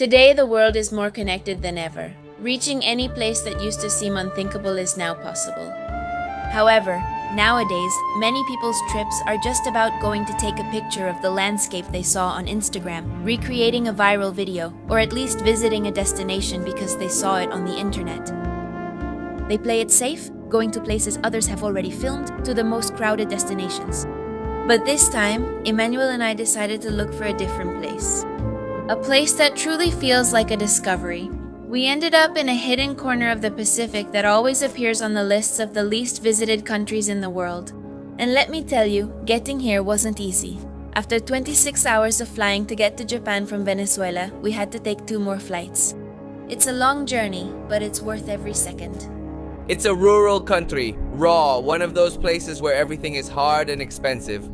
Today, the world is more connected than ever. Reaching any place that used to seem unthinkable is now possible. However, nowadays, many people's trips are just about going to take a picture of the landscape they saw on Instagram, recreating a viral video, or at least visiting a destination because they saw it on the internet. They play it safe, going to places others have already filmed, to the most crowded destinations. But this time, Emmanuel and I decided to look for a different place. A place that truly feels like a discovery. We ended up in a hidden corner of the Pacific that always appears on the lists of the least visited countries in the world. And let me tell you, getting here wasn't easy. After 26 hours of flying to get to Japan from Venezuela, we had to take 2 more flights. It's a long journey, but it's worth every second. It's a rural country, raw, one of those places where everything is hard and expensive.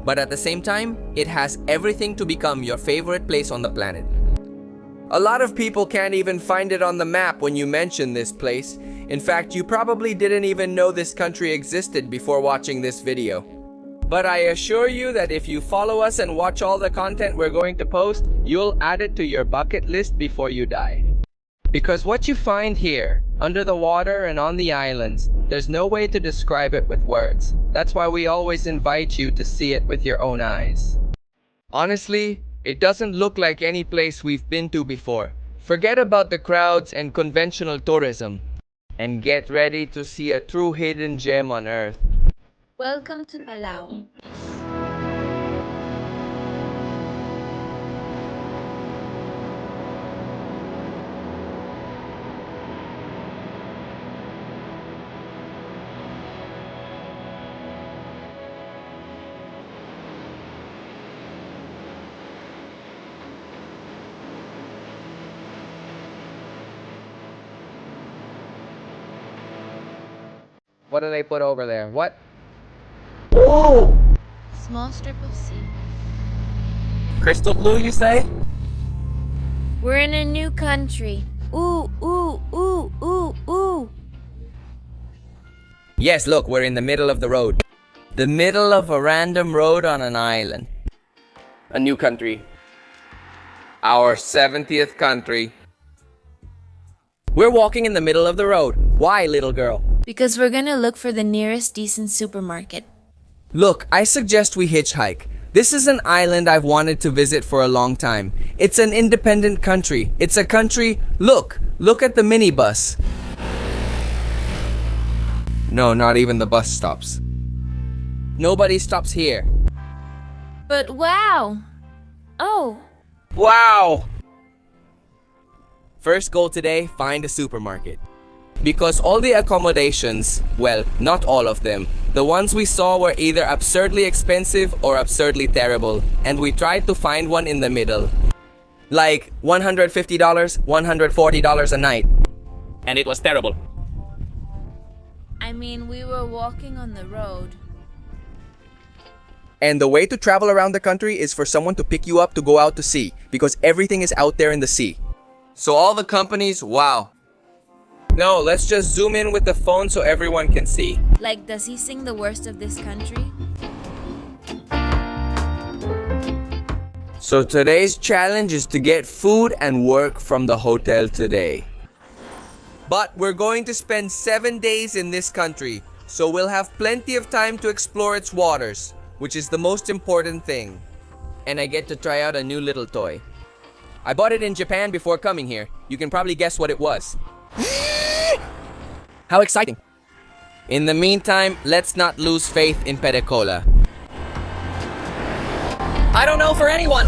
But at the same time, it has everything to become your favorite place on the planet. A lot of people can't even find it on the map when you mention this place. In fact, you probably didn't even know this country existed before watching this video. But I assure you that if you follow us and watch all the content we're going to post, you'll add it to your bucket list before you die. Because what you find here, under the water and on the islands, there's no way to describe it with words. That's why we always invite you to see it with your own eyes. Honestly, it doesn't look like any place we've been to before. Forget about the crowds and conventional tourism, and get ready to see a true hidden gem on Earth. Welcome to Palau. What do they put over there? What? Whoa! Small strip of sea. Crystal blue, you say? We're in a new country. Ooh, ooh, ooh, ooh, ooh. Yes, look, we're in the middle of the road. The middle of a random road on an island. A new country. Our 70th country. We're walking in the middle of the road. Why, little girl? Because we're gonna look for the nearest decent supermarket. Look, I suggest we hitchhike. This is an island I've wanted to visit for a long time. It's an independent country. It's a country... Look at the minibus. No, not even the bus stops. Nobody stops here. But wow! Oh! Wow! First goal today, find a supermarket. Because all the accommodations, well, not all of them, the ones we saw were either absurdly expensive or absurdly terrible, and we tried to find one in the middle. Like $150, $140 a night. And it was terrible. I mean, we were walking on the road. And the way to travel around the country is for someone to pick you up to go out to sea, because everything is out there in the sea. So all the companies, wow. No, let's just zoom in with the phone so everyone can see. Like, does he sing the worst of this country? So today's challenge is to get food and work from the hotel today. But we're going to spend 7 days in this country, so we'll have plenty of time to explore its waters, which is the most important thing. And I get to try out a new little toy. I bought it in Japan before coming here. You can probably guess what it was. How exciting! In the meantime, let's not lose faith in Pedicola. I don't know for anyone!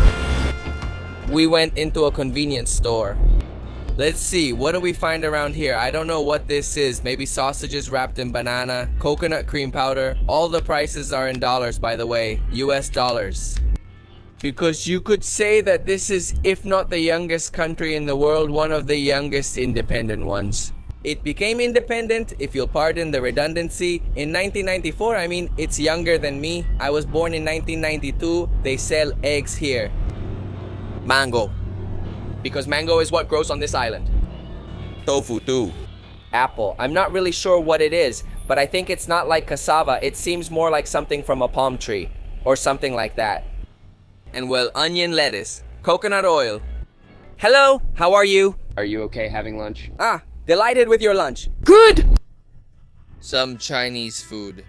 We went into a convenience store. Let's see, what do we find around here? I don't know what this is. Maybe sausages wrapped in banana, coconut cream powder. All the prices are in dollars, by the way, US dollars. Because you could say that this is, if not the youngest country in the world, one of the youngest independent ones. It became independent, if you'll pardon the redundancy, in 1994. I mean, it's younger than me. I was born in 1992. They sell eggs here. Mango. Because mango is what grows on this island. Tofu too. Apple. I'm not really sure what it is, but I think it's not like cassava. It seems more like something from a palm tree, or something like that. And well, onion lettuce, coconut oil, Hello, how are you? Are you okay having lunch? Ah, delighted with your lunch. Good! Some Chinese food.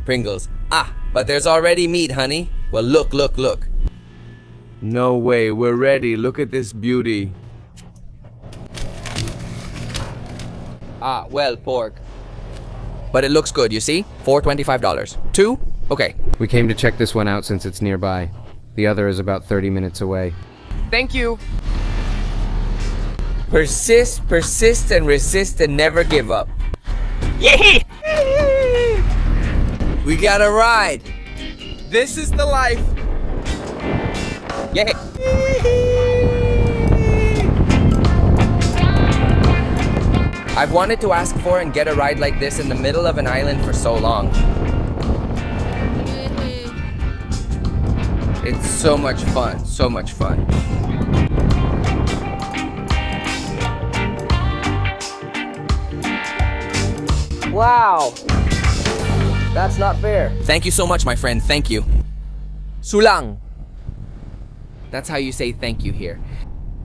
Pringles. Ah, but there's already meat, honey. Well, look, look, look. No way, we're ready. Look at this beauty. Ah, well, pork. But it looks good, you see? $4.25. Two? Okay. We came to check this one out since it's nearby. The other is about 30 minutes away. Thank you! Persist, persist, and resist, and never give up. Yay! We got a ride. This is the life. Yay! I've wanted to ask for and get a ride like this in the middle of an island for so long. It's so much fun, so much fun. Wow. That's not fair. Thank you so much, my friend. Thank you. Sulang. That's how you say thank you here.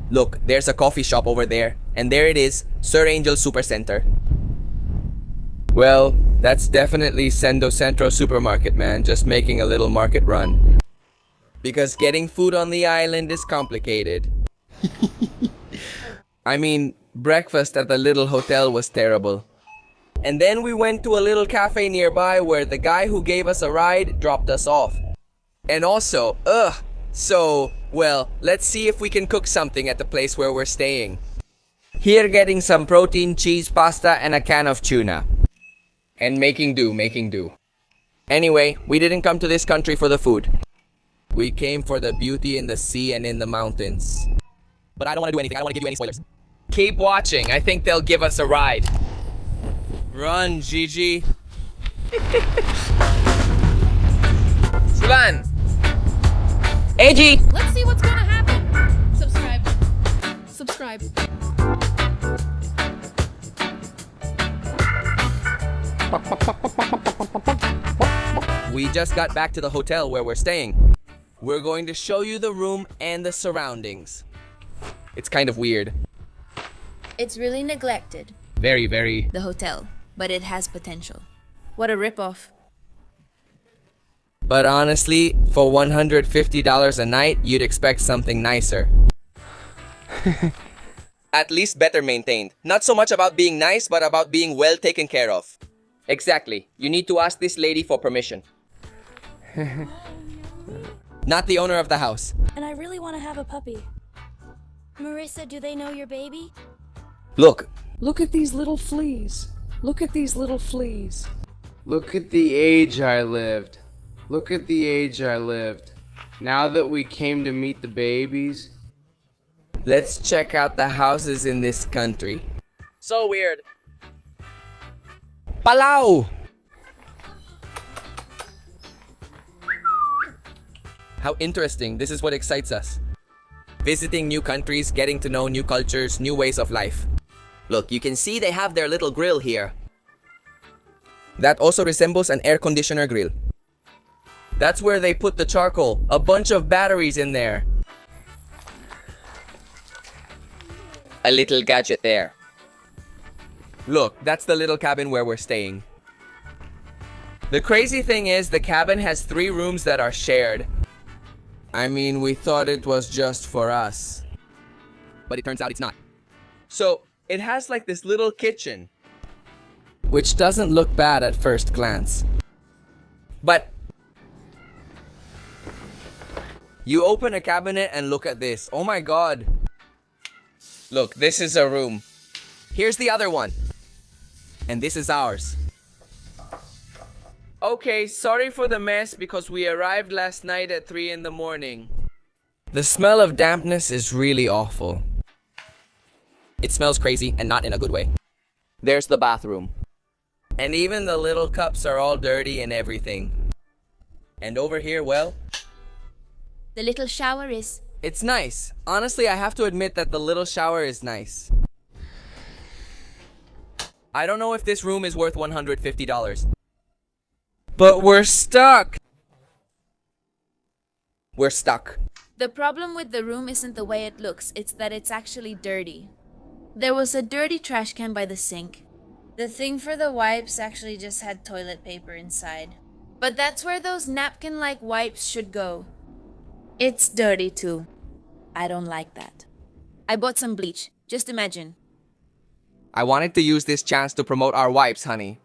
Look, there's a coffee shop over there. And there it is, Sir Angel Supercenter. Well, that's definitely Sendo Centro Supermarket, man. Just making a little market run. Because getting food on the island is complicated. I mean, breakfast at the little hotel was terrible. And then we went to a little cafe nearby where the guy who gave us a ride dropped us off. And also, well, let's see if we can cook something at the place where we're staying. Here getting some protein, cheese, pasta, and a can of tuna. And making do, making do. Anyway, we didn't come to this country for the food. We came for the beauty in the sea and in the mountains. But I don't want to do anything. I don't want to give you any spoilers. Keep watching. I think they'll give us a ride. Run, Gigi. Sivan. AG. Let's see what's gonna happen. Subscribe. Subscribe. We just got back to the hotel where we're staying. We're going to show you the room and the surroundings. It's kind of weird. It's really neglected, Very, very. the hotel, but it has potential. What a ripoff. But honestly, for $150 a night, you'd expect something nicer. At least better maintained. Not so much about being nice, but about being well taken care of. Exactly. You need to ask this lady for permission. Not the owner of the house. And I really want to have a puppy. Marissa, do they know your baby? Look, Look at these little fleas. Look at these little fleas. Look at the age I lived. Look at the age I lived. Now that we came to meet the babies. let's check out the houses in this country. So weird. Palau! How interesting. This is what excites us. Visiting new countries, getting to know new cultures, new ways of life. Look, you can see they have their little grill here. That also resembles an air conditioner grill. That's where they put the charcoal. A bunch of batteries in there. A little gadget there. Look, that's the little cabin where we're staying. The crazy thing is, the cabin has 3 rooms that are shared. I mean, we thought it was just for us. But it turns out it's not. So, it has like this little kitchen, which doesn't look bad at first glance. But you open a cabinet and look at this. Oh my god. Look, this is a room. Here's the other one. And this is ours. Okay, sorry for the mess because we arrived last night at 3 in the morning. The smell of dampness is really awful. It smells crazy and not in a good way. There's the bathroom. And even the little cups are all dirty and everything. And over here, well, The little shower is... it's nice. Honestly, I have to admit that the little shower is nice. I don't know if this room is worth $150. But we're stuck. We're stuck. The problem with the room isn't the way it looks, it's that it's actually dirty. There was a dirty trash can by the sink. The thing for the wipes actually just had toilet paper inside. But that's where those napkin-like wipes should go. It's dirty too. I don't like that. I bought some bleach. Just imagine. I wanted to use this chance to promote our wipes, honey.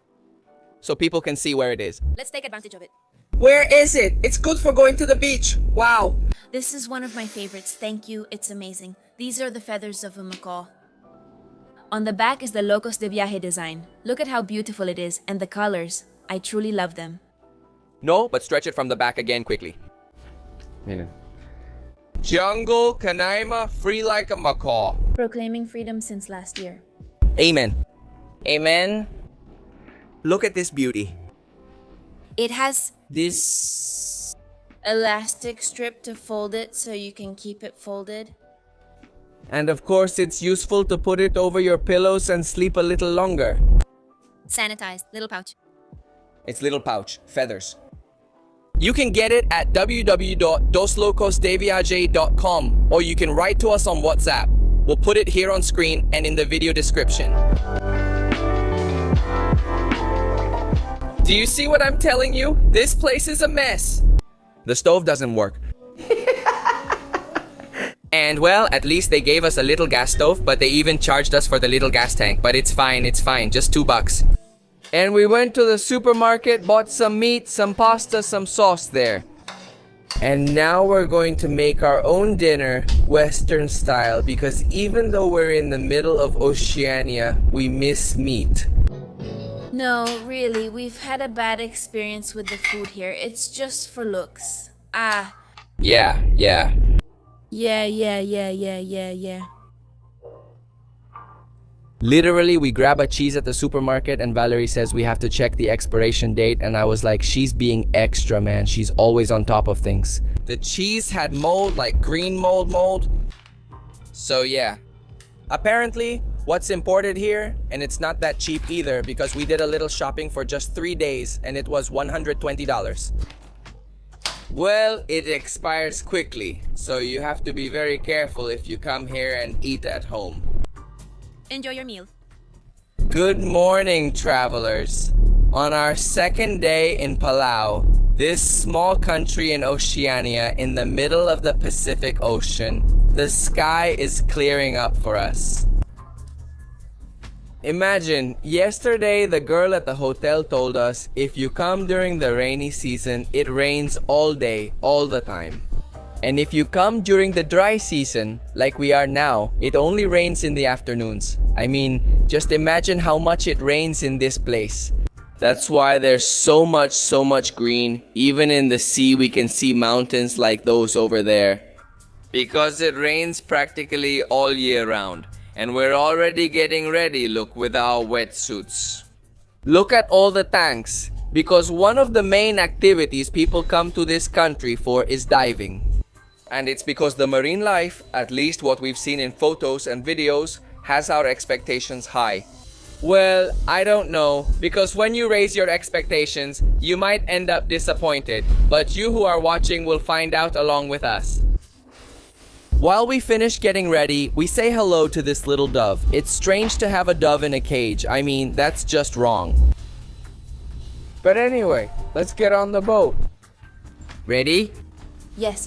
So people can see where it is. Let's take advantage of it. Where is it? It's good for going to the beach. Wow. This is one of my favorites. Thank you. It's amazing. These are the feathers of a macaw. On the back is the Locos de Viaje design. Look at how beautiful it is and the colors. I truly love them. No, but stretch it from the back again quickly. Mira. Jungle Canaima, free like a macaw. Proclaiming freedom since last year. Amen. Amen. Look at this beauty. It has This... elastic strip to fold it so you can keep it folded. And of course, it's useful to put it over your pillows and sleep a little longer. Sanitized. Little pouch. It's little pouch, feathers. You can get it at www.doslocosdeviaje.com or you can write to us on WhatsApp. We'll put it here on screen and in the video description. Do you see what I'm telling you? This place is a mess. The stove doesn't work. And well, at least they gave us a little gas stove, but they even charged us for the little gas tank. But it's fine, just $2. And we went to the supermarket, bought some meat, some pasta, some sauce there. And now we're going to make our own dinner, Western style, because even though we're in the middle of Oceania, we miss meat. No, really, we've had a bad experience with the food here. It's just for looks. Yeah. Yeah. Literally, we grab a cheese at the supermarket and Valerie says we have to check the expiration date, and I was like, she's being extra, man. She's always on top of things. The cheese had mold, like green mold. So yeah. Apparently, what's imported here, and it's not that cheap either because we did a little shopping for just 3 days and it was $120. Well, it expires quickly, so you have to be very careful if you come here and eat at home. Enjoy your meal. Good morning, travelers. On our second day in Palau, this small country in Oceania in the middle of the Pacific Ocean, the sky is clearing up for us. Imagine, yesterday the girl at the hotel told us if you come during the rainy season, it rains all day, all the time. And if you come during the dry season, like we are now, it only rains in the afternoons. I mean, just imagine how much it rains in this place. That's why there's so much green. Even in the sea, we can see mountains like those over there. Because it rains practically all year round. And we're already getting ready, look, with our wetsuits. Look at all the tanks. Because one of the main activities people come to this country for is diving. And it's because the marine life, at least what we've seen in photos and videos, has our expectations high. Well, I don't know, because when you raise your expectations, you might end up disappointed, but you who are watching will find out along with us. While we finish getting ready, we say hello to this little dove. It's strange to have a dove in a cage. I mean, that's just wrong. But anyway, let's get on the boat. Ready? Yes.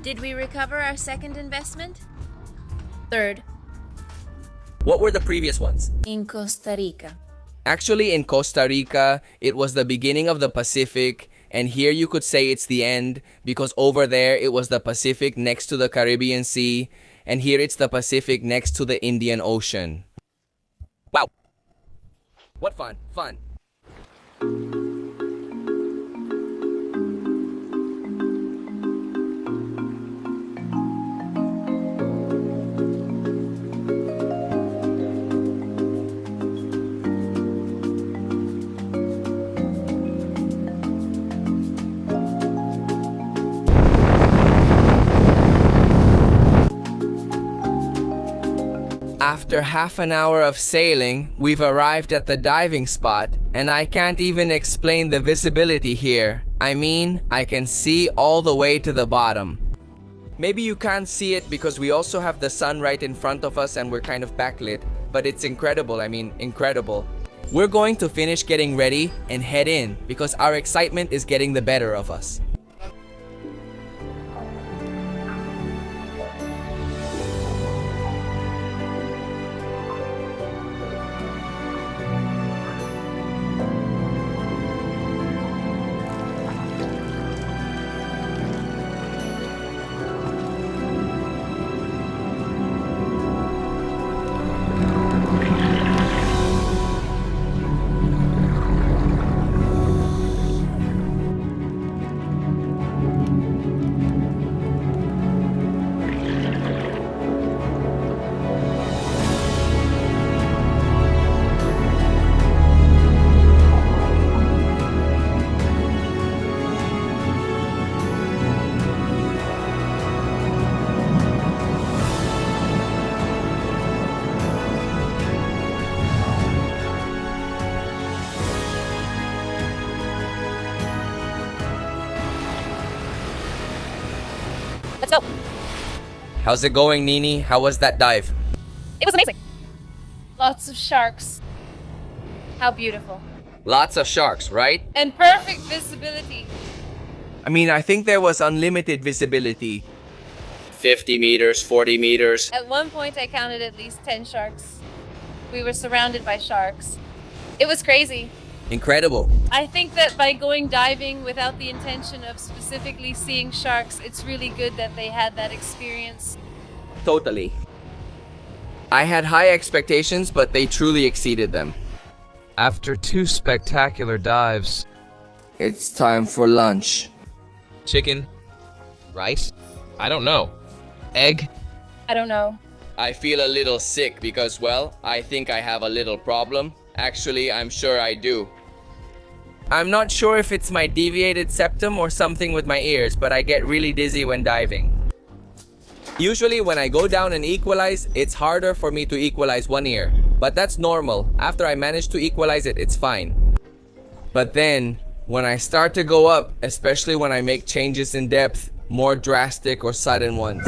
Did we recover our second investment? Third. What were the previous ones? In Costa Rica. Actually, in Costa Rica, it was the beginning of the Pacific, and here you could say it's the end, because over there it was the Pacific next to the Caribbean Sea, and here it's the Pacific next to the Indian Ocean. Wow! What fun! After half an hour of sailing, we've arrived at the diving spot, and I can't even explain the visibility here. I mean, I can see all the way to the bottom. Maybe you can't see it because we also have the sun right in front of us and we're kind of backlit, but it's incredible. I mean, incredible. We're going to finish getting ready and head in because our excitement is getting the better of us. Let's go. How's it going, Nini? How was that dive? It was amazing. Lots of sharks. How beautiful. Lots of sharks, right? And perfect visibility. I mean, I think there was unlimited visibility. 50 meters, 40 meters. At one point, I counted at least 10 sharks. We were surrounded by sharks. It was crazy. Incredible. I think that by going diving without the intention of specifically seeing sharks, it's really good that they had that experience. Totally. I had high expectations, but they truly exceeded them. After 2 spectacular dives, It's time for lunch. chicken, rice, I don't know, egg, I don't know. I feel a little sick because, well, I think I have a little problem. Actually, I'm sure I do. I'm not sure if it's my deviated septum or something with my ears, but I get really dizzy when diving. Usually when I go down and equalize, it's harder for me to equalize one ear. But that's normal. After I manage to equalize it, it's fine. But then, when I start to go up, especially when I make changes in depth, more drastic or sudden ones.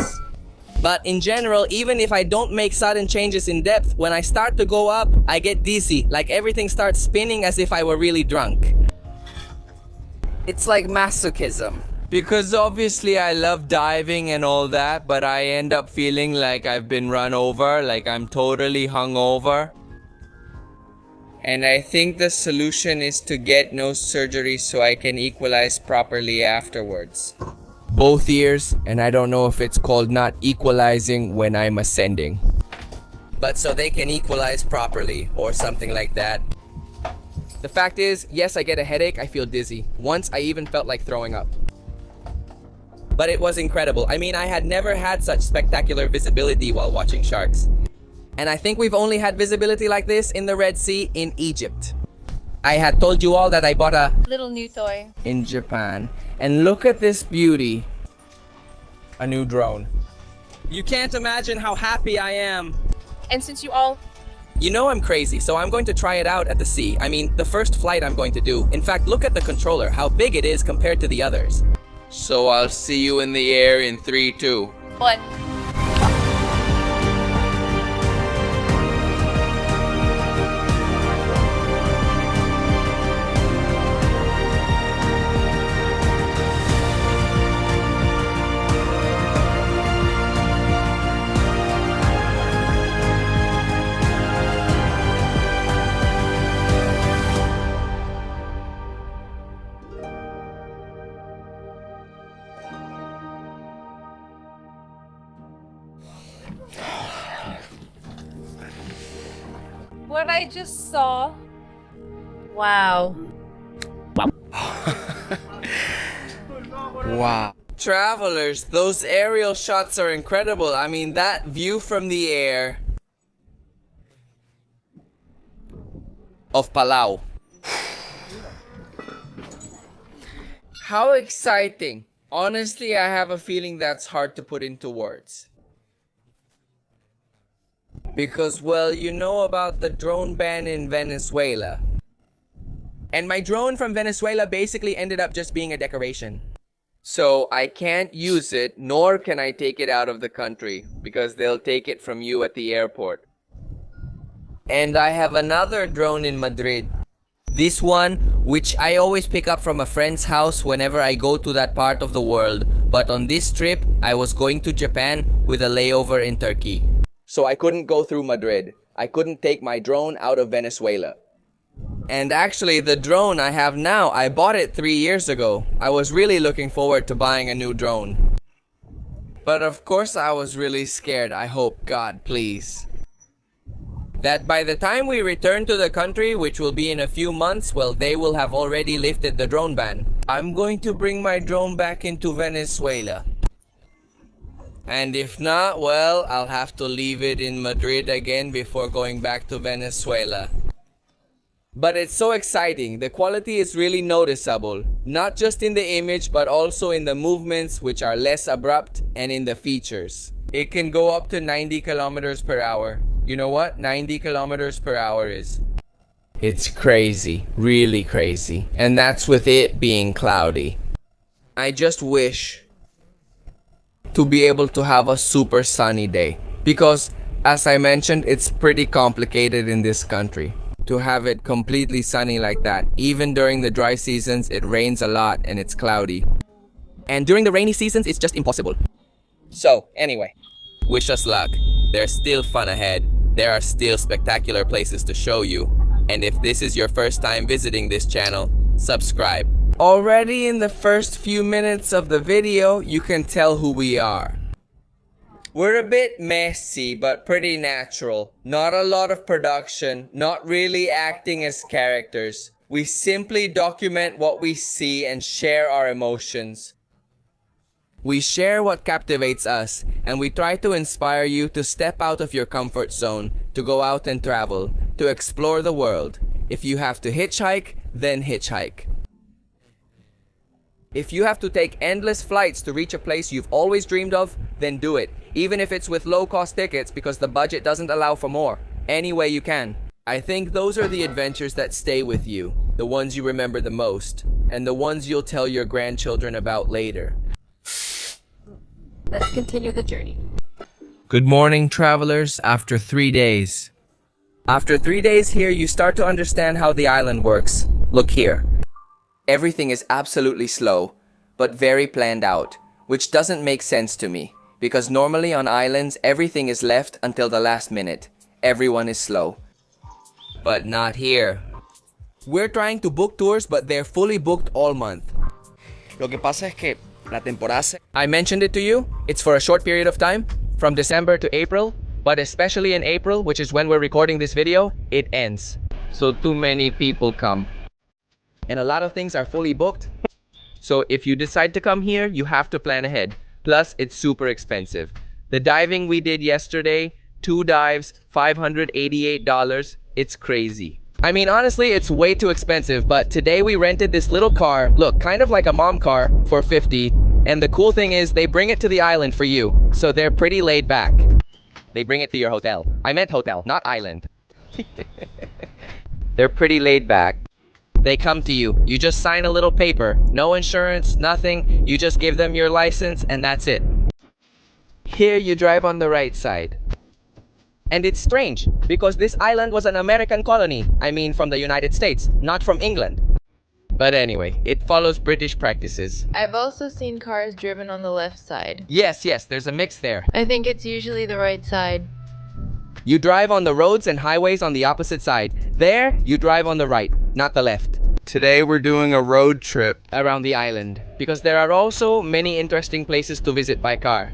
But in general, even if I don't make sudden changes in depth, when I start to go up, I get dizzy, like everything starts spinning as if I were really drunk. It's like masochism. Because obviously I love diving and all that, but I end up feeling like I've been run over, like I'm totally hungover. And I think the solution is to get nose surgery so I can equalize properly afterwards. Both ears, and I don't know if it's called not equalizing when I'm ascending. But so they can equalize properly, or something like that. The fact is, yes, I get a headache, I feel dizzy. Once I even felt like throwing up. But it was incredible. I mean, I had never had such spectacular visibility while watching sharks. And I think we've only had visibility like this in the Red Sea in Egypt. I had told you all that I bought a Little new toy. in Japan. And look at this beauty. A new drone. You can't imagine how happy I am. And since you all... You know I'm crazy, so I'm going to try it out at the sea. I mean, the first flight I'm going to do. In fact, look at the controller, how big it is compared to the others. So I'll see you in the air in 3, 2. 1. What I just saw... Wow. Wow. Travelers, those aerial shots are incredible. I mean, that view from the air of Palau. How exciting. Honestly, I have a feeling that's hard to put into words. Because, well, you know about the drone ban in Venezuela. And my drone from Venezuela basically ended up just being a decoration. So I can't use it, nor can I take it out of the country, because they'll take it from you at the airport. And I have another drone in Madrid. This one, which I always pick up from a friend's house whenever I go to that part of the world. But on this trip, I was going to Japan with a layover in Turkey. So I couldn't go through Madrid. I couldn't take my drone out of Venezuela. And actually, the drone I have now, I bought it 3 years ago. I was really looking forward to buying a new drone. But of course, I was really scared. I hope, God, please, that by the time we return to the country, which will be in a few months, well, they will have already lifted the drone ban. I'm going to bring my drone back into Venezuela. And if not, well, I'll have to leave it in Madrid again before going back to Venezuela. But it's so exciting. The quality is really noticeable, not just in the image, but also in the movements, which are less abrupt, and in the features. It can go up to 90 kilometers per hour. You know what 90 kilometers per hour is? It's crazy, really crazy. And that's with it being cloudy. I just wish to be able to have a super sunny day, because as I mentioned, it's pretty complicated in this country to have it completely sunny like that. Even during the dry seasons, it rains a lot and it's cloudy. And during the rainy seasons, it's just impossible. So, anyway, wish us luck. There's still fun ahead. There are still spectacular places to show you. And if this is your first time visiting this channel, subscribe. Already in the first few minutes of the video, you can tell who we are. We're a bit messy, but pretty natural. Not a lot of production, not really acting as characters. We simply document what we see and share our emotions. We share what captivates us, and we try to inspire you to step out of your comfort zone, to go out and travel, to explore the world. If you have to hitchhike, then hitchhike. If you have to take endless flights to reach a place you've always dreamed of, then do it. Even if it's with low-cost tickets because the budget doesn't allow for more. Any way you can. I think those are the adventures that stay with you, the ones you remember the most, and the ones you'll tell your grandchildren about later. Let's continue the journey. Good morning, travelers, after 3 days. After 3 days here, you start to understand how the island works. Look here. Everything is absolutely slow, but very planned out, which doesn't make sense to me, because normally on islands, everything is left until the last minute. Everyone is slow. But not here. We're trying to book tours, but they're fully booked all month. Lo que pasa es que la temporada... I mentioned it to you. It's for a short period of time, from December to April, but especially in April, which is when we're recording this video, it ends. So too many people come. And a lot of things are fully booked. So if you decide to come here, you have to plan ahead. Plus, it's super expensive. The diving we did yesterday, 2 dives, $588. It's crazy. I mean, honestly, it's way too expensive, but today we rented this little car, look, kind of like a mom car, for $50. And the cool thing is they bring it to the island for you. So they're pretty laid back. They bring it to your hotel. I meant hotel, not island. They're pretty laid back. They come to you. You just sign a little paper. No insurance, nothing. You just give them your license and that's it. Here you drive on the right side. And it's strange because this island was an American colony. I mean from the United States, not from England. But anyway, it follows British practices. I've also seen cars driven on the left side. Yes, there's a mix there. I think it's usually the right side. You drive on the roads and highways on the opposite side. There, you drive on the right, not the left. Today we're doing a road trip around the island because there are also many interesting places to visit by car.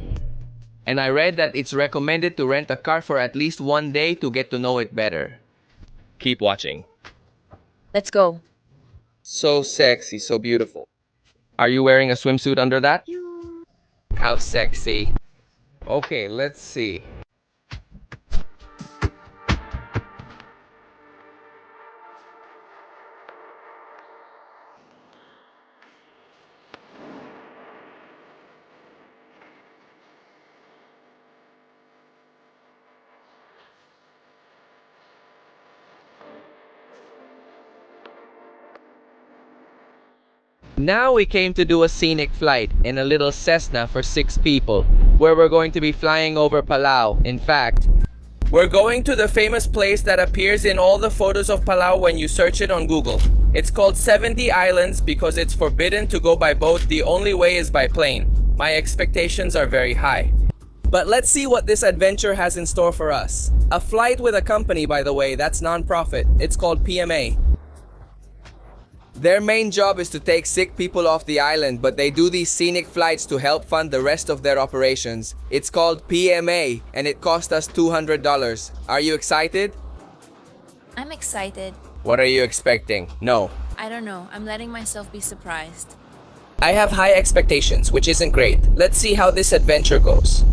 And I read that it's recommended to rent a car for at least 1 day to get to know it better. Keep watching. Let's go. So sexy, so beautiful. Are you wearing a swimsuit under that? How sexy. Okay, let's see. Now we came to do a scenic flight in a little Cessna for 6 people, where we're going to be flying over Palau. In fact, we're going to the famous place that appears in all the photos of Palau when you search it on Google. It's called 70 Islands because it's forbidden to go by boat. The only way is by plane. My expectations are very high. But let's see what this adventure has in store for us. A flight with a company, by the way, that's non-profit. It's called PMA. Their main job is to take sick people off the island, but they do these scenic flights to help fund the rest of their operations. It's called PMA, and it cost us $200. Are you excited? I'm excited. What are you expecting? No. I don't know. I'm letting myself be surprised. I have high expectations, which isn't great. Let's see how this adventure goes.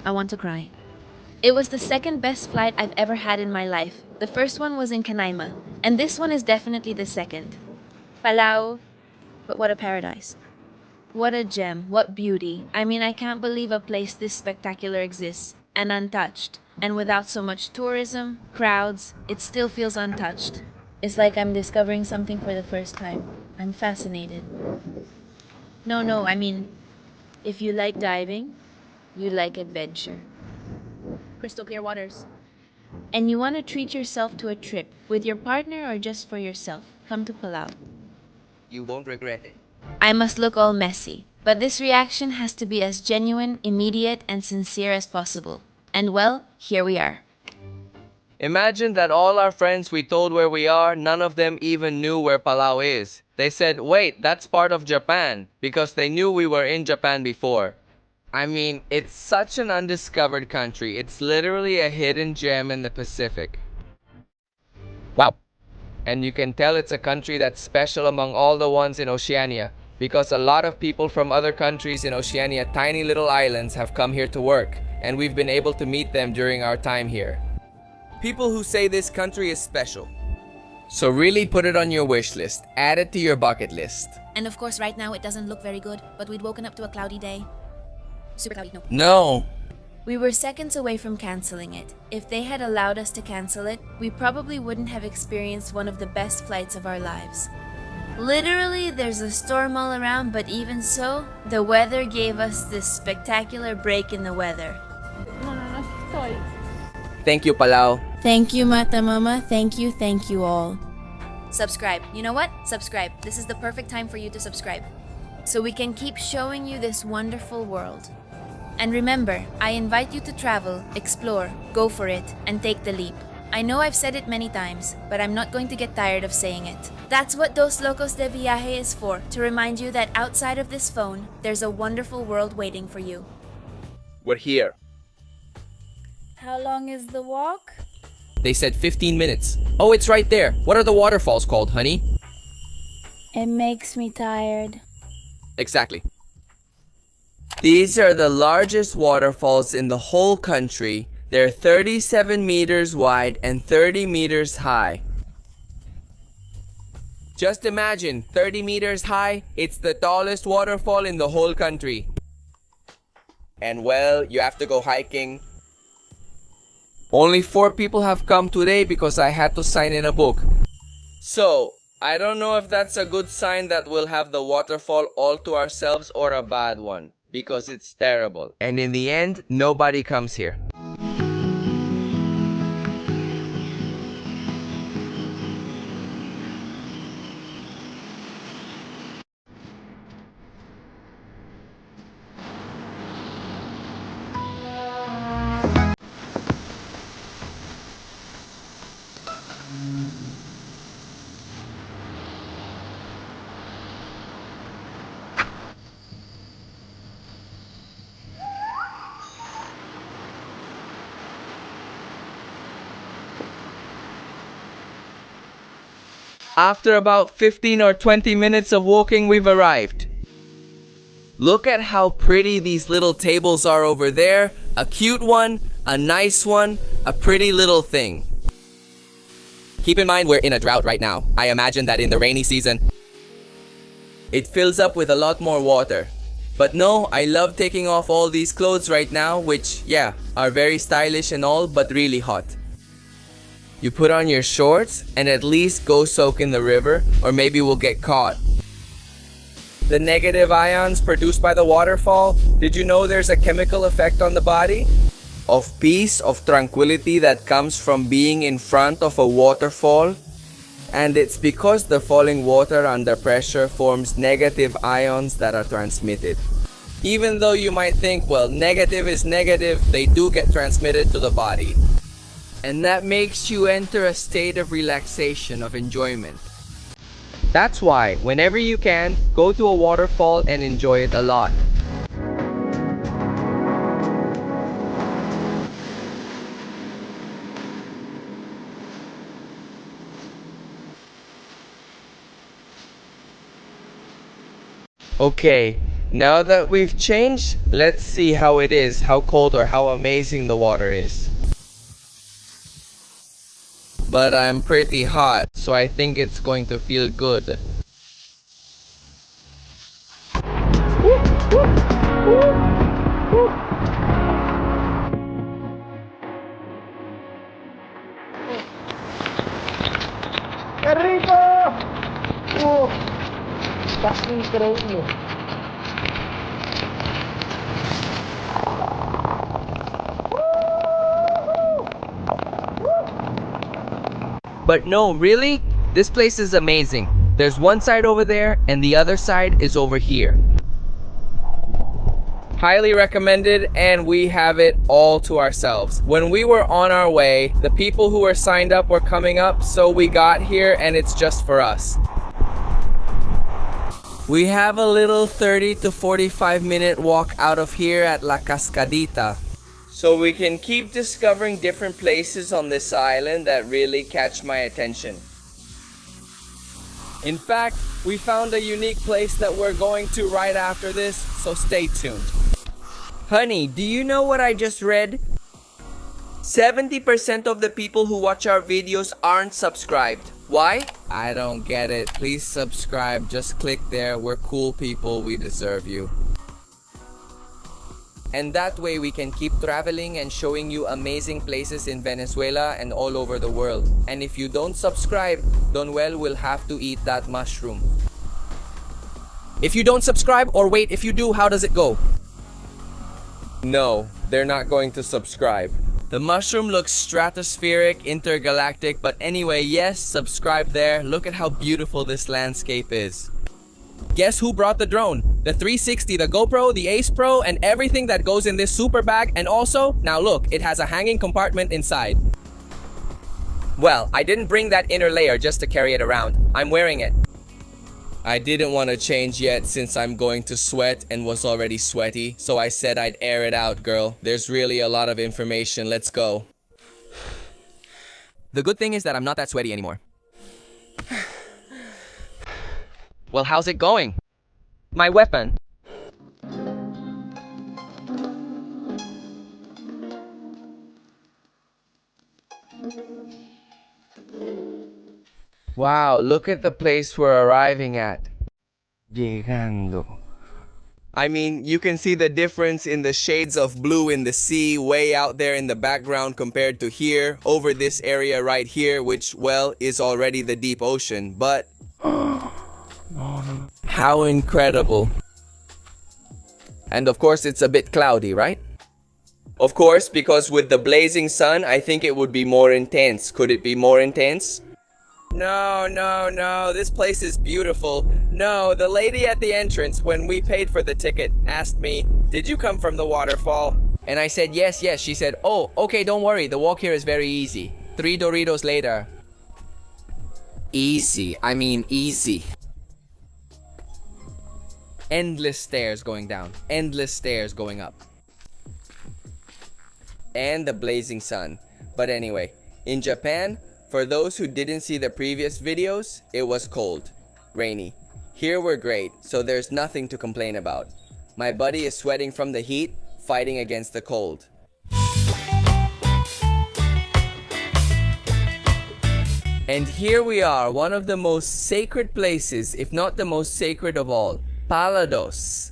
I want to cry. It was the second best flight I've ever had in my life. The first one was in Canaima, and this one is definitely the second. Palau, but what a paradise. What a gem, what beauty. I mean, I can't believe a place this spectacular exists, and untouched. And without so much tourism, crowds, it still feels untouched. It's like I'm discovering something for the first time. I'm fascinated. No, I mean, if you like diving, you like adventure. Crystal clear waters. And you want to treat yourself to a trip with your partner or just for yourself, come to Palau. You won't regret it. I must look all messy, but this reaction has to be as genuine, immediate, and sincere as possible. And well, here we are. Imagine that all our friends we told where we are, none of them even knew where Palau is. They said, wait, that's part of Japan, because they knew we were in Japan before. I mean, it's such an undiscovered country. It's literally a hidden gem in the Pacific. Wow. And you can tell it's a country that's special among all the ones in Oceania, because a lot of people from other countries in Oceania, tiny little islands, have come here to work, and we've been able to meet them during our time here. People who say this country is special. So really put it on your wish list. Add it to your bucket list. And of course, right now it doesn't look very good, but we'd woken up to a cloudy day. Super cloudy, no. No. We were seconds away from canceling it. If they had allowed us to cancel it, we probably wouldn't have experienced one of the best flights of our lives. Literally, there's a storm all around, but even so, the weather gave us this spectacular break in the weather. No, sorry. Thank you, Palau. Thank you, Mata Mama. Thank you all. Subscribe. You know what? Subscribe. This is the perfect time for you to subscribe, so we can keep showing you this wonderful world. And remember, I invite you to travel, explore, go for it, and take the leap. I know I've said it many times, but I'm not going to get tired of saying it. That's what Dos Locos de Viaje is for, to remind you that outside of this phone, there's a wonderful world waiting for you. We're here. How long is the walk? They said 15 minutes. Oh, it's right there. What are the waterfalls called, honey? It makes me tired. Exactly. These are the largest waterfalls in the whole country. They're 37 meters wide and 30 meters high. Just imagine, 30 meters high, it's the tallest waterfall in the whole country. And well, you have to go hiking. Only 4 people have come today because I had to sign in a book. So, I don't know if that's a good sign that we'll have the waterfall all to ourselves or a bad one, because it's terrible. And in the end, nobody comes here. After about 15 or 20 minutes of walking, we've arrived. Look at how pretty these little tables are over there. A cute one, a nice one, a pretty little thing. Keep in mind we're in a drought right now. I imagine that in the rainy season, it fills up with a lot more water. But no, I love taking off all these clothes right now, which, yeah, are very stylish and all, but really hot. You put on your shorts and at least go soak in the river, or maybe we'll get caught. The negative ions produced by the waterfall, did you know there's a chemical effect on the body? Of peace, of tranquility that comes from being in front of a waterfall. And it's because the falling water under pressure forms negative ions that are transmitted. Even though you might think, well, negative is negative, they do get transmitted to the body. And that makes you enter a state of relaxation, of enjoyment. That's why, whenever you can, go to a waterfall and enjoy it a lot. Okay, now that we've changed, let's see how it is, how cold or how amazing the water is. But I'm pretty hot, so I think it's going to feel good. But no, really? This place is amazing. There's one side over there and the other side is over here. Highly recommended, and we have it all to ourselves. When we were on our way, the people who were signed up were coming up, so we got here and it's just for us. We have a little 30 to 45 minute walk out of here at La Cascadita. So we can keep discovering different places on this island that really catch my attention. In fact, we found a unique place that we're going to right after this, so stay tuned. Honey, do you know what I just read? 70% of the people who watch our videos aren't subscribed. Why? I don't get it. Please subscribe. Just click there. We're cool people. We deserve you. And that way we can keep traveling and showing you amazing places in Venezuela and all over the world. And if you don't subscribe, Donwell will have to eat that mushroom. If you don't subscribe, or wait, if you do, how does it go? No, they're not going to subscribe. The mushroom looks stratospheric, intergalactic, but anyway, yes, subscribe there. Look at how beautiful this landscape is. Guess who brought the drone? The 360, the GoPro, the Ace Pro, and everything that goes in this super bag. And also, now look, it has a hanging compartment inside. Well, I didn't bring that inner layer just to carry it around. I'm wearing it. I didn't want to change yet since I'm going to sweat and was already sweaty, so I said I'd air it out, girl. There's really a lot of information. Let's go. The good thing is that I'm not that sweaty anymore. Well, how's it going? My weapon. Wow, look at the place we're arriving at. Llegando. I mean, you can see the difference in the shades of blue in the sea way out there in the background compared to here, over this area right here, which, well, is already the deep ocean, but... How incredible. And of course, it's a bit cloudy, right? Of course, because with the blazing sun, I think it would be more intense. Could it be more intense? No, no, no, this place is beautiful. No, the lady at the entrance, when we paid for the ticket, asked me, "Did you come from the waterfall?" And I said, yes, yes. She said, "Oh, okay, don't worry. The walk here is very easy. 3 Doritos later." Easy. I mean, easy. Endless stairs going down. Endless stairs going up. And the blazing sun. But anyway, in Japan, For those who didn't see the previous videos, it was cold, rainy. Here we're great, so there's nothing to complain about. My buddy is sweating from the heat, fighting against the cold. And here we are, one of the most sacred places, if not the most sacred of all, Palados.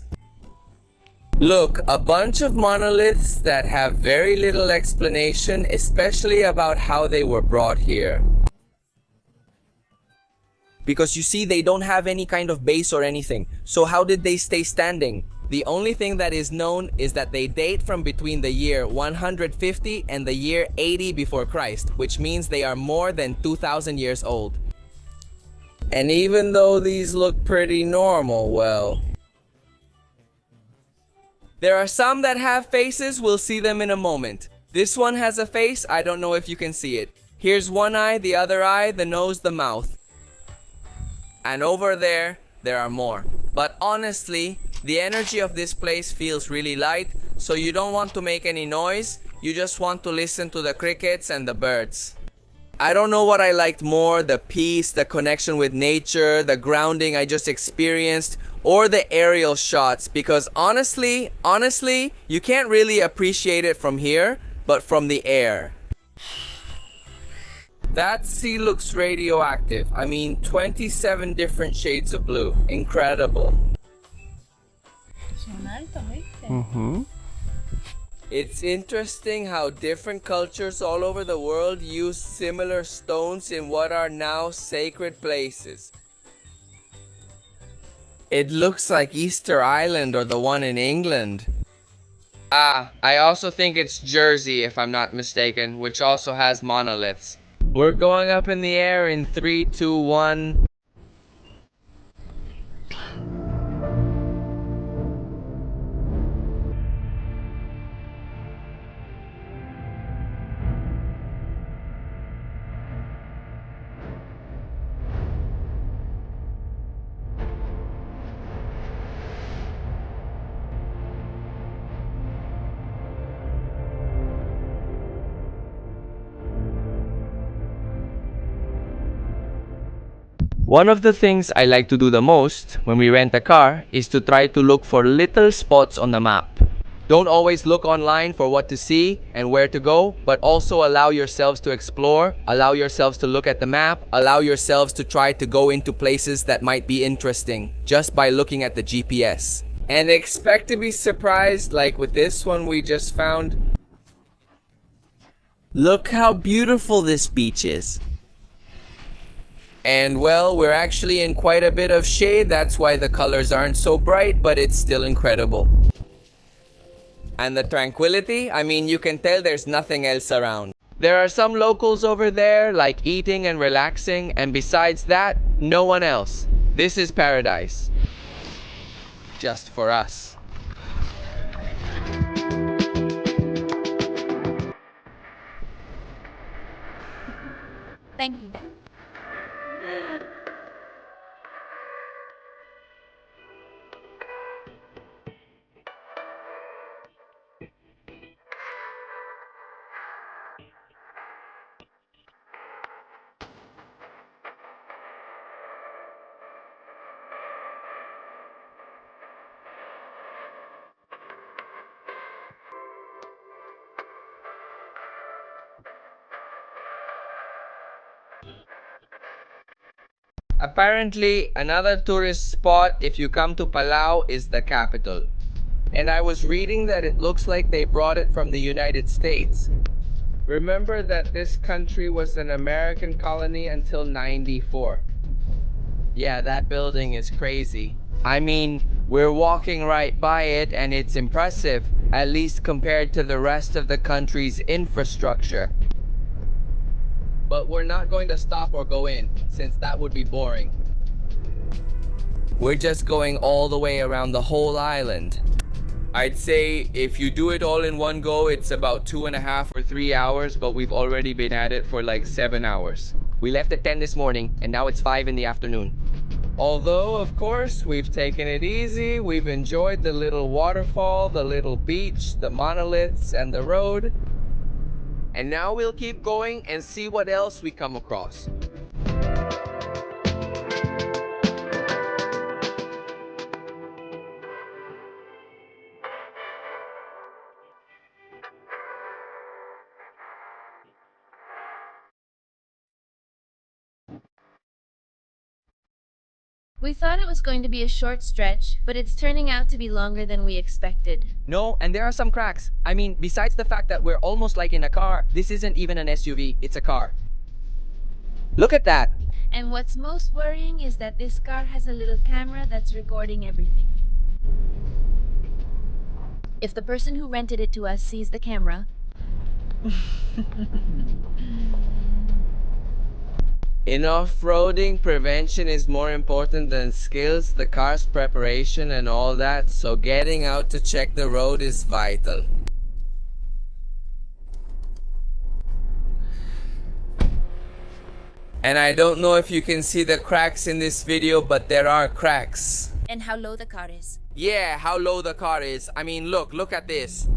Look, a bunch of monoliths that have very little explanation, especially about how they were brought here. Because you see, they don't have any kind of base or anything. So how did they stay standing? The only thing that is known is that they date from between the year 150 and the year 80 before Christ, which means they are more than 2,000 years old. And even though these look pretty normal, well, there are some that have faces. We'll see them in a moment. This one has a face. I don't know if you can see it. Here's one eye, the other eye, the nose, the mouth. And over there are more. But honestly, the energy of this place feels really light, so you don't want to make any noise. You just want to listen to the crickets and the birds. I don't know what I liked more, the peace, the connection with nature, the grounding I just experienced, or the aerial shots, because honestly, you can't really appreciate it from here, but from the air. That sea looks radioactive. I mean, 27 different shades of blue. Incredible. It's interesting how different cultures all over the world use similar stones in what are now sacred places. It looks like Easter Island or the one in England. I also think it's Jersey, if I'm not mistaken, which also has monoliths. We're going up in the air in 3, 2, 1. One of the things I like to do the most when we rent a car is to try to look for little spots on the map. Don't always look online for what to see and where to go, but also allow yourselves to explore, allow yourselves to look at the map, allow yourselves to try to go into places that might be interesting just by looking at the GPS. And expect to be surprised, like with this one we just found. Look how beautiful this beach is. And well, we're actually in quite a bit of shade, that's why the colors aren't so bright, but it's still incredible. And the tranquility, I mean, you can tell there's nothing else around. There are some locals over there, like eating and relaxing, and besides that, no one else. This is paradise. Just for us. Thank you. Apparently, another tourist spot if you come to Palau is the capital. And I was reading that it looks like they brought it from the United States. Remember that this country was an American colony until '94. Yeah, that building is crazy. I mean, we're walking right by it and it's impressive, at least compared to the rest of the country's infrastructure. But we're not going to stop or go in, since that would be boring. We're just going all the way around the whole island. I'd say if you do it all in one go, it's about 2.5 or 3 hours, but we've already been at it for like 7 hours. We left at 10 this morning, and now it's 5 in the afternoon. Although, of course, we've taken it easy, we've enjoyed the little waterfall, the little beach, the monoliths, and the road. And now we'll keep going and see what else we come across. We thought it was going to be a short stretch, but it's turning out to be longer than we expected. No, and there are some cracks. I mean, besides the fact that we're almost like in a car, this isn't even an SUV, it's a car. Look at that! And what's most worrying is that this car has a little camera that's recording everything. If the person who rented it to us sees the camera, In off-roading, prevention is more important than skills, the car's preparation and all that, so getting out to check the road is vital. And I don't know if you can see the cracks in this video, but there are cracks. and how low the car is. Yeah, how low the car is. I mean, look at this.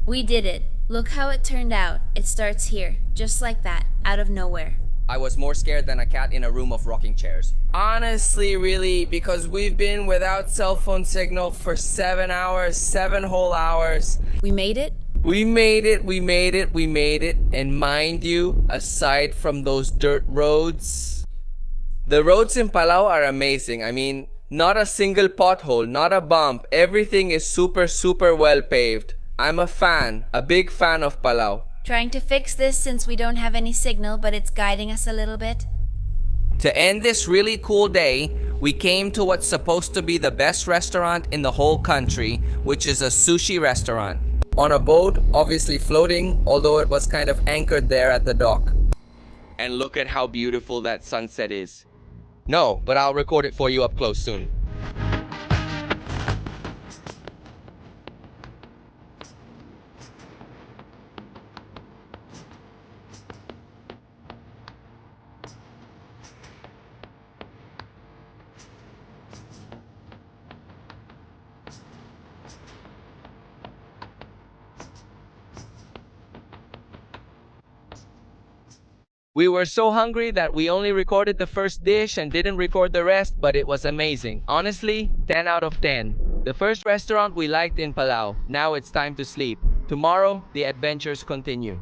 We did it. Look how it turned out. It starts here, just like that, out of nowhere. I was more scared than a cat in a room of rocking chairs. Honestly, really, because we've been without cell phone signal for 7 hours, 7 whole hours. We made it? We made it. And mind you, aside from those dirt roads, the roads in Palau are amazing. I mean, not a single pothole, not a bump. Everything is super well paved. I'm a fan, a big fan of Palau. Trying to fix this since we don't have any signal, but it's guiding us a little bit. To end this really cool day, we came to what's supposed to be the best restaurant in the whole country, which is a sushi restaurant. On a boat, obviously floating, although it was kind of anchored there at the dock. And look at how beautiful that sunset is. No, but I'll record it for you up close soon. We were so hungry that we only recorded the first dish and didn't record the rest, but it was amazing. Honestly, 10 out of 10. The first restaurant we liked in Palau. Now it's time to sleep. Tomorrow, the adventures continue.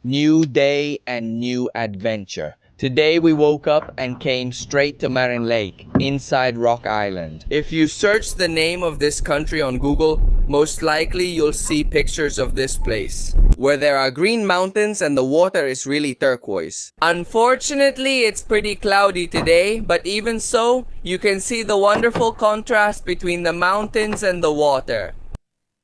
New day and new adventure. Today we woke up and came straight to Marin Lake, inside Rock Island. If you search the name of this country on Google, most likely you'll see pictures of this place, where there are green mountains and the water is really turquoise. Unfortunately, it's pretty cloudy today, but even so, you can see the wonderful contrast between the mountains and the water.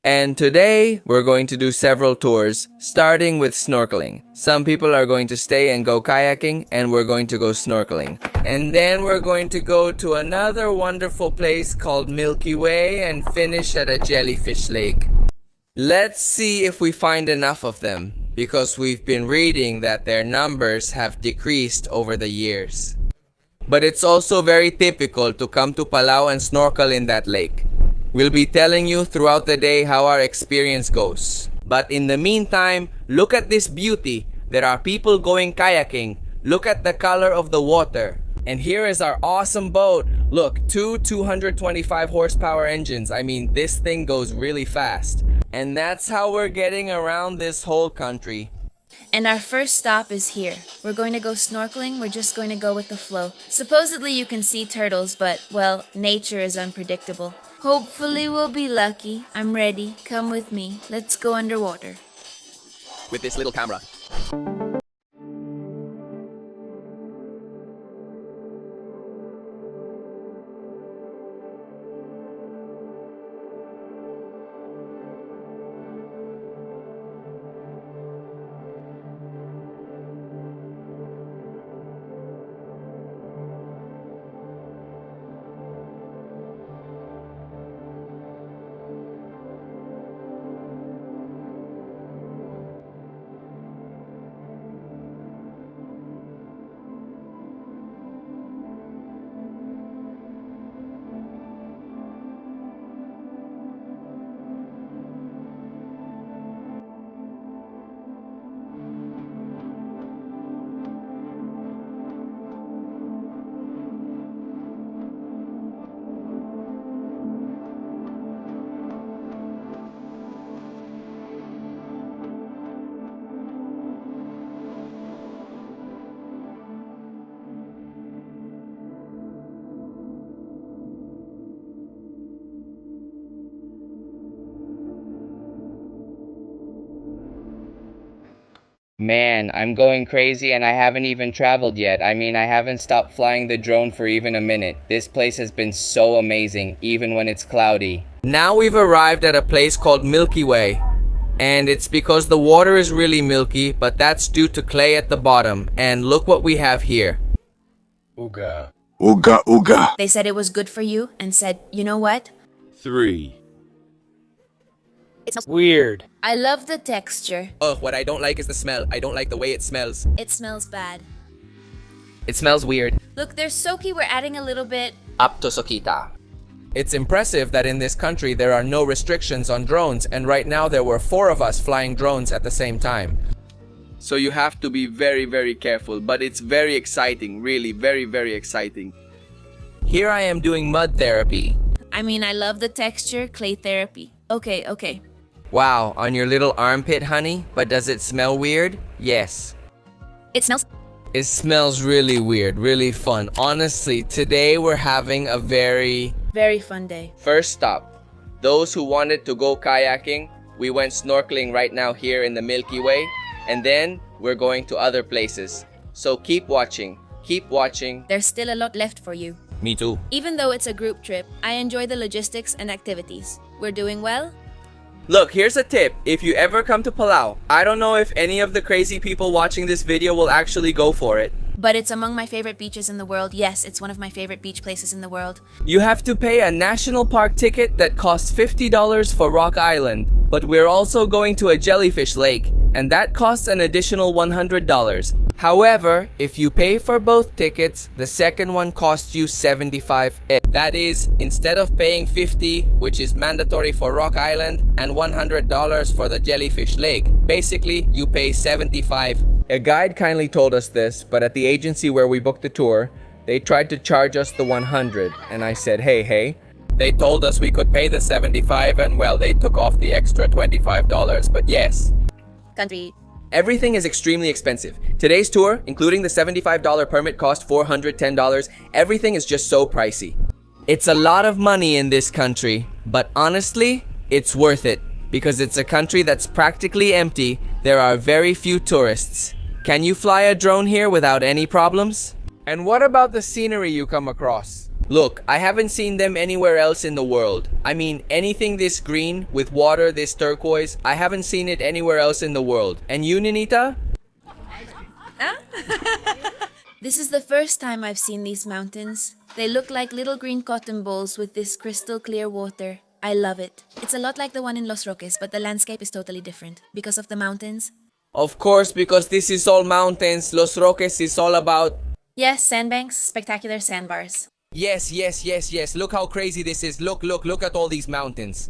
And today, we're going to do several tours, starting with snorkeling. Some people are going to stay and go kayaking, and we're going to go snorkeling. And then we're going to go to another wonderful place called Milky Way and finish at a jellyfish lake. Let's see if we find enough of them, because we've been reading that their numbers have decreased over the years. But it's also very typical to come to Palau and snorkel in that lake. We'll be telling you throughout the day how our experience goes. But in the meantime, look at this beauty. There are people going kayaking. Look at the color of the water. And here is our awesome boat. Look, two 225 horsepower engines. I mean, this thing goes really fast. And that's how we're getting around this whole country. And our first stop is here. We're going to go snorkeling, we're just going to go with the flow. Supposedly you can see turtles, but, well, nature is unpredictable. Hopefully we'll be lucky. I'm ready. Come with me. Let's go underwater. With this little camera. Man, I'm going crazy and I haven't even traveled yet. I mean, I haven't stopped flying the drone for even a minute. This place has been so amazing, even when it's cloudy. Now we've arrived at a place called Milky Way. And it's because the water is really milky, but that's due to clay at the bottom. And look what we have here. Ooga. Ooga ooga. They said it was good for you and said, you know what? 3. It smells Weird. I love the texture. Oh, what I don't like is the smell. I don't like the way it smells. It smells bad. It smells weird. Look, there's soki. We're adding a little bit. Up to Sokita. It's impressive that in this country there are no restrictions on drones, and right now there were 4 of us flying drones at the same time. So you have to be very, very careful, but it's very exciting, really very, very exciting. Here I am doing mud therapy. I mean, I love the texture, clay therapy. Okay. Wow, on your little armpit, honey? But does it smell weird? Yes. It smells... It smells really weird, really fun. Honestly, today we're having a very fun day. First stop. Those who wanted to go kayaking, we went snorkeling right now here in the Milky Way. And then we're going to other places. So keep watching. Keep watching. There's still a lot left for you. Me too. Even though it's a group trip, I enjoy the logistics and activities. We're doing well? Look, here's a tip. If you ever come to Palau, I don't know if any of the crazy people watching this video will actually go for it. But it's among my favorite beaches in the world. Yes, it's one of my favorite beach places in the world. You have to pay a national park ticket that costs $50 for Rock Island. But we're also going to a jellyfish lake, and that costs an additional $100. However, if you pay for both tickets, the second one costs you $75. That is, instead of paying $50, which is mandatory for Rock Island, and $100 for the jellyfish lake, basically you pay $75. A guide kindly told us this, but at the agency where we booked the tour, they tried to charge us the $100, and I said, hey. They told us we could pay the $75, and well, they took off the extra $25, but yes. Country. Everything is extremely expensive. Today's tour, including the $75 permit, cost $410. Everything is just so pricey. It's a lot of money in this country, but honestly, it's worth it. Because it's a country that's practically empty, there are very few tourists. Can you fly a drone here without any problems? And what about the scenery you come across? Look, I haven't seen them anywhere else in the world. I mean, anything this green, with water this turquoise, I haven't seen it anywhere else in the world. And you, Ninita? This is the first time I've seen these mountains. They look like little green cotton balls with this crystal clear water. I love it. It's a lot like the one in Los Roques, but the landscape is totally different. Because of the mountains? Of course, because this is all mountains. Los Roques is all about... Yes, sandbanks, spectacular sandbars. Yes. Look how crazy this is. Look at all these mountains.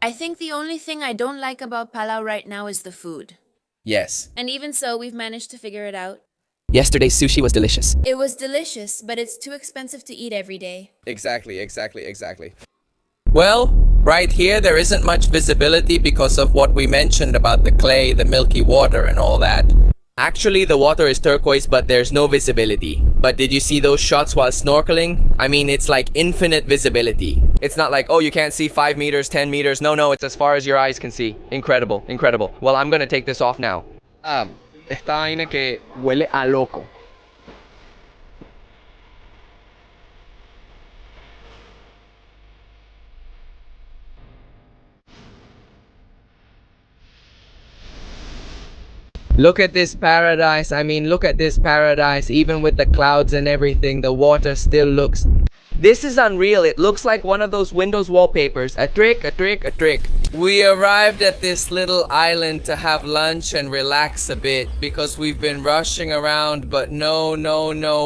I think the only thing I don't like about Palau right now is the food. Yes. And even so, we've managed to figure it out. Yesterday's sushi was delicious. It was delicious, but it's too expensive to eat every day. Exactly. Well, right here there isn't much visibility because of what we mentioned about the clay, the milky water and all that. Actually, the water is turquoise, but there's no visibility. But did you see those shots while snorkeling? I mean, it's like infinite visibility. It's not like, oh, you can't see 5 meters, 10 meters. No, it's as far as your eyes can see. Incredible. Well, I'm gonna take this off now. Esta vaina que huele a loco. Look at this paradise. I mean, look at this paradise. Even with the clouds and everything, the water still looks... This is unreal. It looks like one of those Windows wallpapers. A trick. We arrived at this little island to have lunch and relax a bit because we've been rushing around, but no.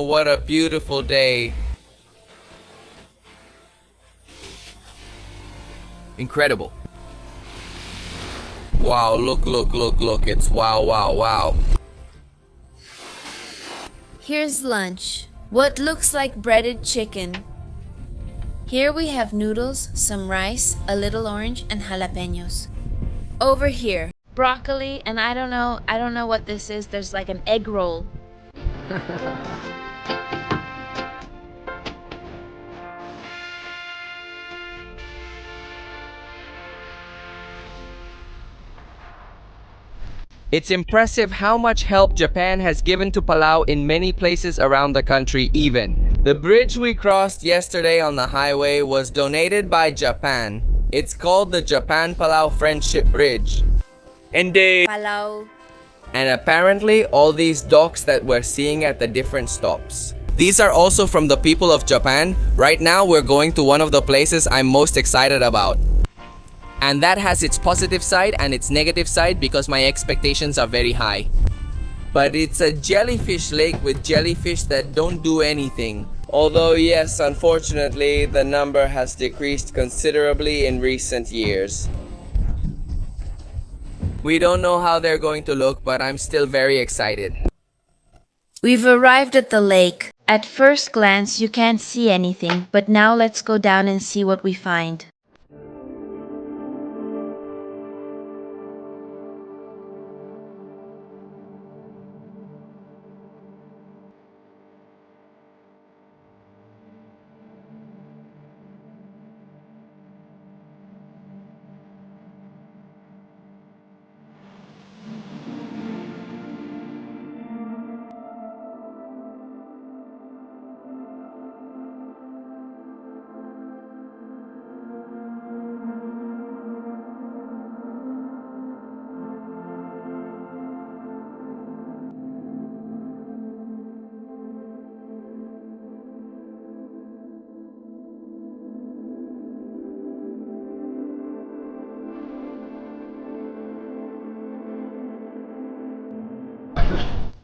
What a beautiful day. Incredible. Wow, look. It's wow. Here's lunch. What looks like breaded chicken. Here we have noodles, some rice, a little orange, and jalapenos. Over here, broccoli, and I don't know what this is. There's like an egg roll. It's impressive how much help Japan has given to Palau in many places around the country even. The bridge we crossed yesterday on the highway was donated by Japan. It's called the Japan-Palau Friendship Bridge. Indeed. Palau. And apparently all these docks that we're seeing at the different stops, these are also from the people of Japan. Right now we're going to one of the places I'm most excited about. And that has its positive side and its negative side because my expectations are very high. But it's a jellyfish lake with jellyfish that don't do anything. Although yes, unfortunately, the number has decreased considerably in recent years. We don't know how they're going to look, but I'm still very excited. We've arrived at the lake. At first glance, you can't see anything, but now let's go down and see what we find.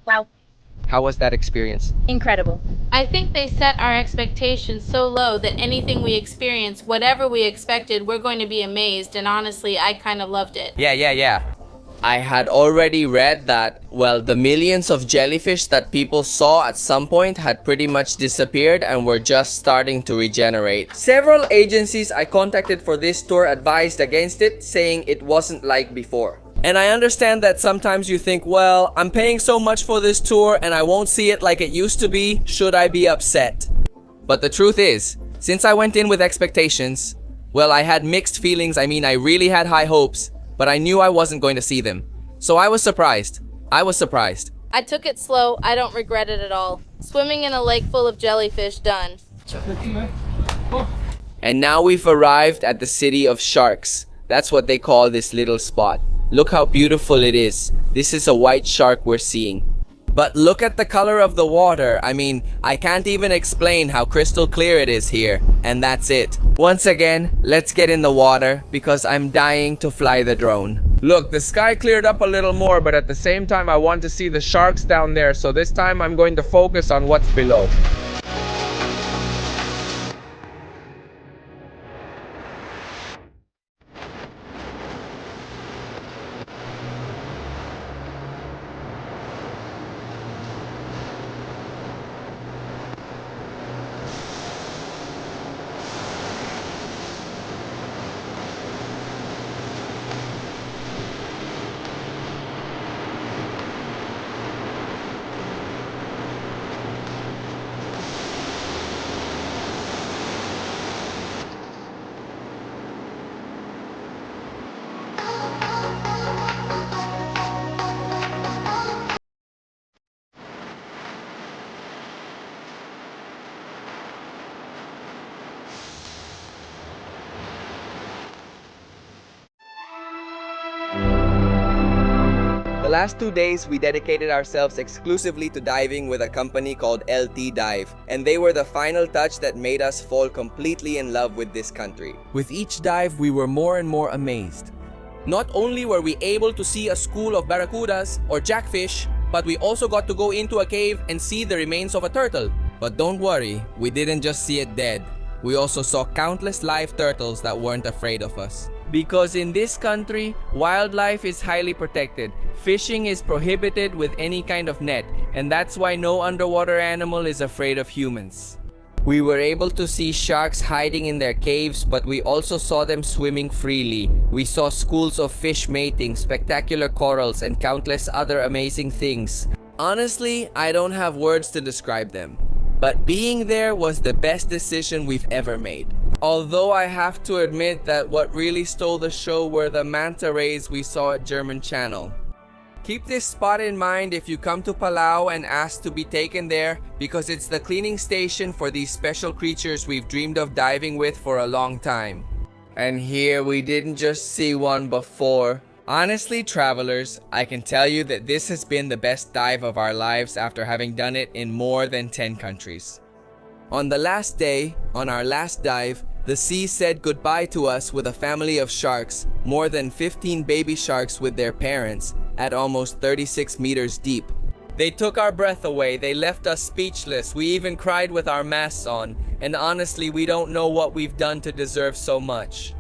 Wow. How was that experience? Incredible. I think they set our expectations so low that anything we experience, whatever we expected, we're going to be amazed, and honestly, I kind of loved it. Yeah. I had already read that, well, the millions of jellyfish that people saw at some point had pretty much disappeared and were just starting to regenerate. Several agencies I contacted for this tour advised against it, saying it wasn't like before. And I understand that sometimes you think, well, I'm paying so much for this tour and I won't see it like it used to be. Should I be upset? But the truth is, since I went in with expectations, well, I had mixed feelings. I mean, I really had high hopes, but I knew I wasn't going to see them. So I was surprised. I took it slow. I don't regret it at all. Swimming in a lake full of jellyfish, done. And now we've arrived at the city of sharks. That's what they call this little spot. Look how beautiful it is. This is a white shark we're seeing. But look at the color of the water. I mean, I can't even explain how crystal clear it is here. And that's it. Once again, let's get in the water because I'm dying to fly the drone. Look, the sky cleared up a little more, but at the same time, I want to see the sharks down there. So this time I'm going to focus on what's below. The last 2 days, we dedicated ourselves exclusively to diving with a company called LT Dive, and they were the final touch that made us fall completely in love with this country. With each dive, we were more and more amazed. Not only were we able to see a school of barracudas or jackfish, but we also got to go into a cave and see the remains of a turtle. But don't worry, we didn't just see it dead. We also saw countless live turtles that weren't afraid of us. Because in this country, wildlife is highly protected. Fishing is prohibited with any kind of net, and that's why no underwater animal is afraid of humans. We were able to see sharks hiding in their caves, but we also saw them swimming freely. We saw schools of fish mating, spectacular corals, and countless other amazing things. Honestly, I don't have words to describe them. But being there was the best decision we've ever made. Although I have to admit that what really stole the show were the manta rays we saw at German Channel. Keep this spot in mind if you come to Palau and ask to be taken there, because it's the cleaning station for these special creatures we've dreamed of diving with for a long time. And here we didn't just see one before. Honestly, travelers, I can tell you that this has been the best dive of our lives after having done it in more than 10 countries. On the last day, on our last dive, the sea said goodbye to us with a family of sharks, more than 15 baby sharks with their parents, at almost 36 meters deep. They took our breath away, they left us speechless, we even cried with our masks on, and honestly we don't know what we've done to deserve so much.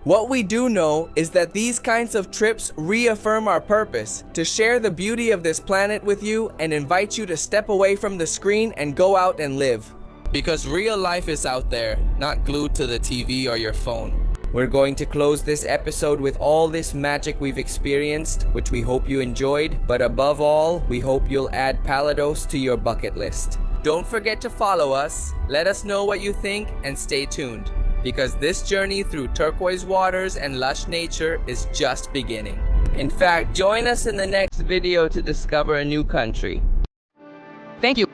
What we do know is that these kinds of trips reaffirm our purpose, to share the beauty of this planet with you and invite you to step away from the screen and go out and live. Because real life is out there, not glued to the TV or your phone. We're going to close this episode with all this magic we've experienced, which we hope you enjoyed, but above all, we hope you'll add Palados to your bucket list. Don't forget to follow us, let us know what you think, and stay tuned, because this journey through turquoise waters and lush nature is just beginning. In fact, join us in the next video to discover a new country. Thank you.